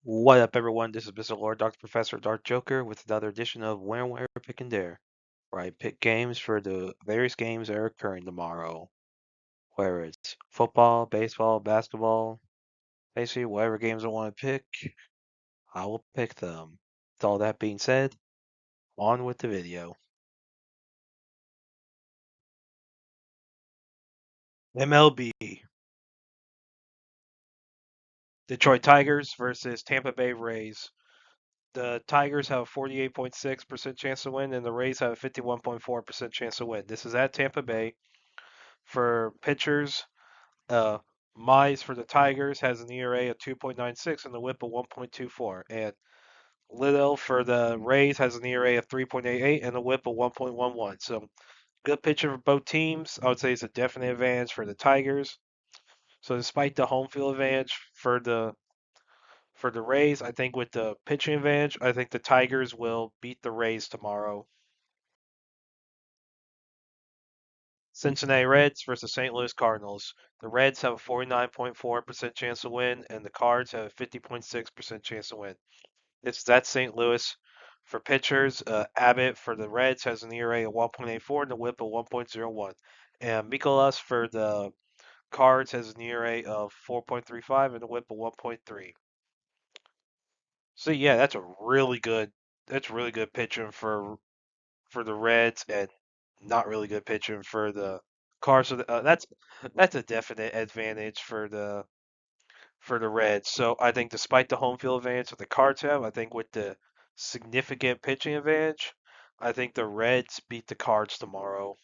What up, everyone? This is Mr. Lord, Dr. Professor, Dark Joker, with another edition of Where Pick and Dare, where I pick games for the various games that are occurring tomorrow. Whether it's football, baseball, basketball, basically whatever games I want to pick, I will pick them. With all that being said, on with the video. MLB, Detroit Tigers versus Tampa Bay Rays. The Tigers have a 48.6% chance to win, and the Rays have a 51.4% chance to win. This is at Tampa Bay. For pitchers, Uh, Mize for the Tigers has an ERA of 2.96 and a WHIP of 1.24. And Liddell for the Rays has an ERA of 3.88 and a WHIP of 1.11. So good pitcher for both teams. I would say it's a definite advantage for the Tigers. So despite the home field advantage for the Rays, I think with the pitching advantage, I think the Tigers will beat the Rays tomorrow. Cincinnati Reds versus St. Louis Cardinals. The Reds have a 49.4% chance to win, and the Cards have a 50.6% chance to win. It's that St. Louis. For pitchers, Abbott for the Reds has an ERA of 1.84 and a WHIP of 1.01. And Mikolas for the Cards has an ERA of 4.35 and a WHIP of 1.3. So yeah, that's really good pitching for the Reds and not really good pitching for the Cards. So that's a definite advantage for the Reds. So I think despite the home field advantage that the Cards have, I think with the significant pitching advantage, I think the Reds beat the Cards tomorrow.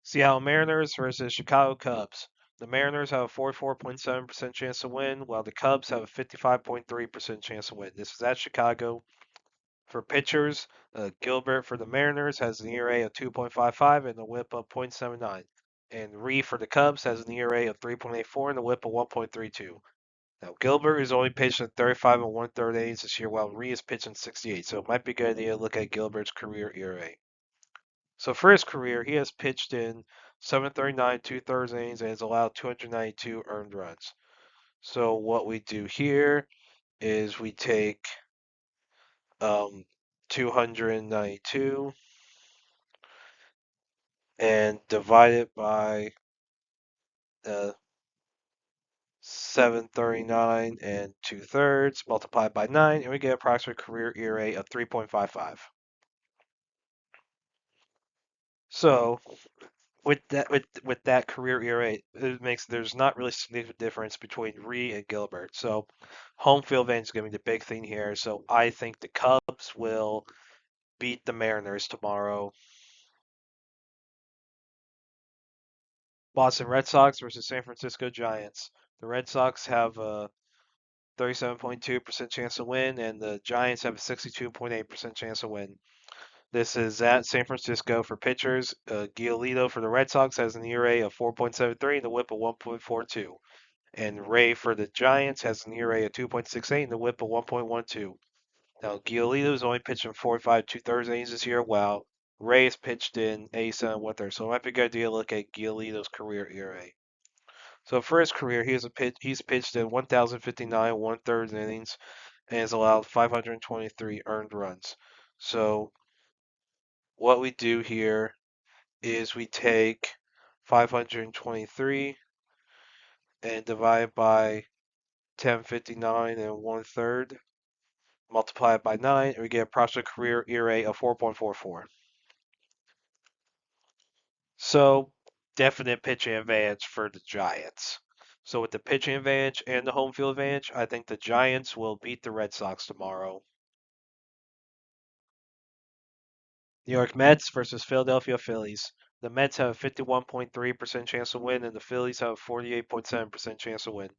Seattle Mariners versus Chicago Cubs. The Mariners have a 44.7% chance to win, while the Cubs have a 55.3% chance to win. This is at Chicago. For pitchers, Gilbert for the Mariners has an ERA of 2.55 and a WHIP of .79. And Ree for the Cubs has an ERA of 3.84 and a WHIP of 1.32. Now, Gilbert is only pitching 35 and one-third innings this year, while Ree is pitching 68. So it might be a good idea to look at Gilbert's career ERA. So for his career, he has pitched in 739 two-thirds innings and has allowed 292 earned runs. So what we do here is we take 292 and divide it by uh, 739 and two-thirds, multiplied by 9, and we get approximate career ERA of 3.55. So with that career ERA, there's not really significant difference between Ree and Gilbert. So home field advantage is going to be the big thing here. So I think the Cubs will beat the Mariners tomorrow. Boston Red Sox versus San Francisco Giants. The Red Sox have a 37.2% chance to win, and the Giants have a 62.8% chance to win. This is at San Francisco for pitchers. Giolito for the Red Sox has an ERA of 4.73 and a WHIP of 1.42. And Ray for the Giants has an ERA of 2.68 and a WHIP of 1.12. Now, Giolito's only pitched in 45 two-thirds innings this year, while Ray has pitched in 87 one-third. So it might be a good idea to look at Giolito's career ERA. So for his career, he's pitched in 1,059 one-third innings and has allowed 523 earned runs. So what we do here is we take 523 and divide by 1059 and one-third, multiply it by 9, and we get approximate career ERA of 4.44. So definite pitching advantage for the Giants. So with the pitching advantage and the home field advantage, I think the Giants will beat the Red Sox tomorrow. New York Mets versus Philadelphia Phillies. The Mets have a 51.3% chance to win, and the Phillies have a 48.7% chance to win.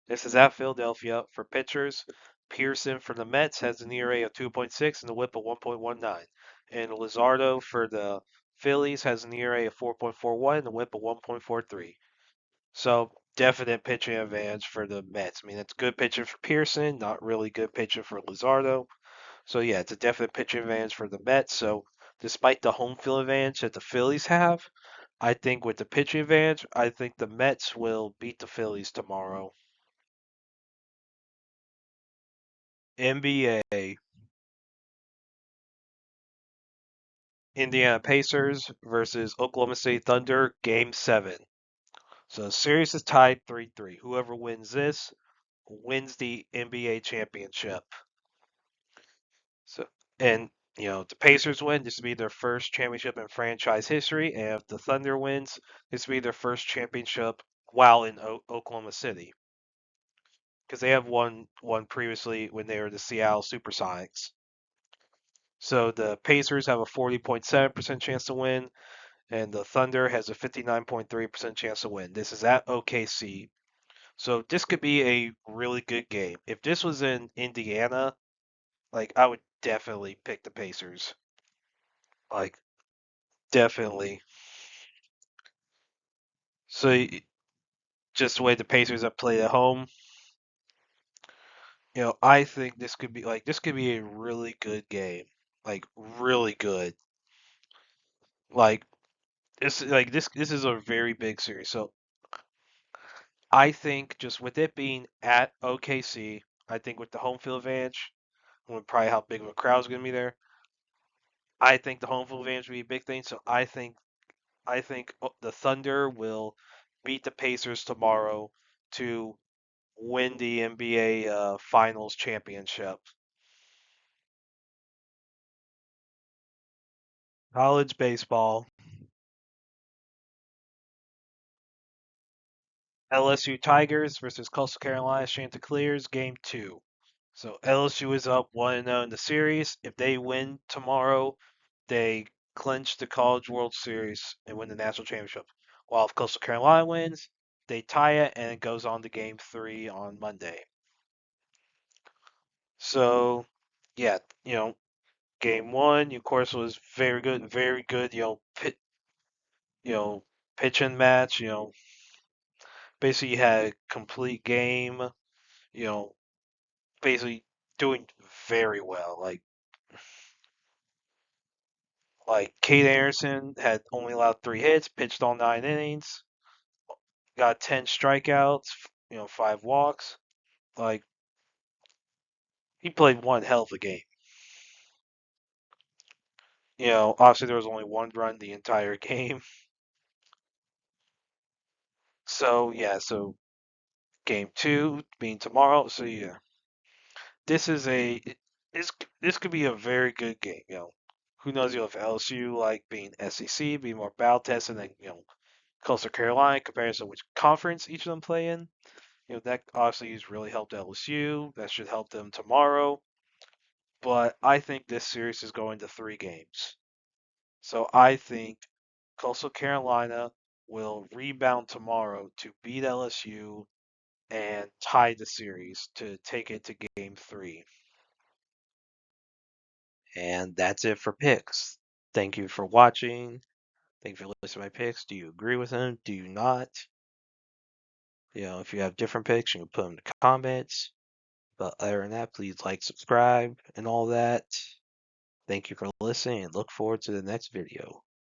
This is at Philadelphia. For pitchers, Pearson for the Mets has an ERA of 2.6 and a WHIP of 1.19. And Luzardo for the Phillies has an ERA of 4.41 and a WHIP of 1.43. So definite pitching advantage for the Mets. I mean, it's good pitching for Pearson, not really good pitching for Luzardo. So yeah, it's a definite pitching advantage for the Mets. So despite the home field advantage that the Phillies have, I think with the pitching advantage, I think the Mets will beat the Phillies tomorrow. NBA, Indiana Pacers versus Oklahoma City Thunder, Game 7. So the series is tied 3-3. Whoever wins this wins the NBA championship. So, and the Pacers win, this will be their first championship in franchise history, and if the Thunder wins, this will be their first championship while in Oklahoma City, because they have won one previously when they were the Seattle SuperSonics. So the Pacers have a 40.7% chance to win, and the Thunder has a 59.3% chance to win. This is at OKC. So this could be a really good game. If this was in Indiana, like I would definitely pick the Pacers. Like definitely. So just the way the Pacers have played at home, I think this could be a really good game. Like really good. Like this is a very big series. So I think just with it being at OKC, I think with the home field advantage, and probably how big of a crowd's going to be there, I think the home field advantage will be a big thing. So I think the Thunder will beat the Pacers tomorrow to win the NBA Finals championship. College baseball, LSU Tigers versus Coastal Carolina Chanticleers, Game 2. So LSU is up 1-0 in the series. If they win tomorrow, they clinch the College World Series and win the national championship. While if Coastal Carolina wins, they tie it and it goes on to Game 3 on Monday. So, yeah, Game 1, of course, was very good, very good. You know, pitching match. Basically you had a complete game. You know, basically doing very well. Like Kate Anderson had only allowed 3 hits, pitched all 9 innings, got 10 strikeouts, 5 walks. Like he played one hell of a game. Obviously there was only 1 run the entire game. So yeah, so game 2 being tomorrow. So yeah, this is a this this could be a very good game. Who knows? If LSU like being SEC, be more battle tested than Coastal Carolina, compared to which conference each of them play in. That obviously has really helped LSU. That should help them tomorrow. But I think this series is going to 3 games. So I think Coastal Carolina will rebound tomorrow to beat LSU and tie the series to take it to game 3. And that's it for picks. Thank you for watching. Thank you for listening to my picks. Do you agree with them? Do you not? If you have different picks, you can put them in the comments. But other than that, please like, subscribe, and all that. Thank you for listening and look forward to the next video.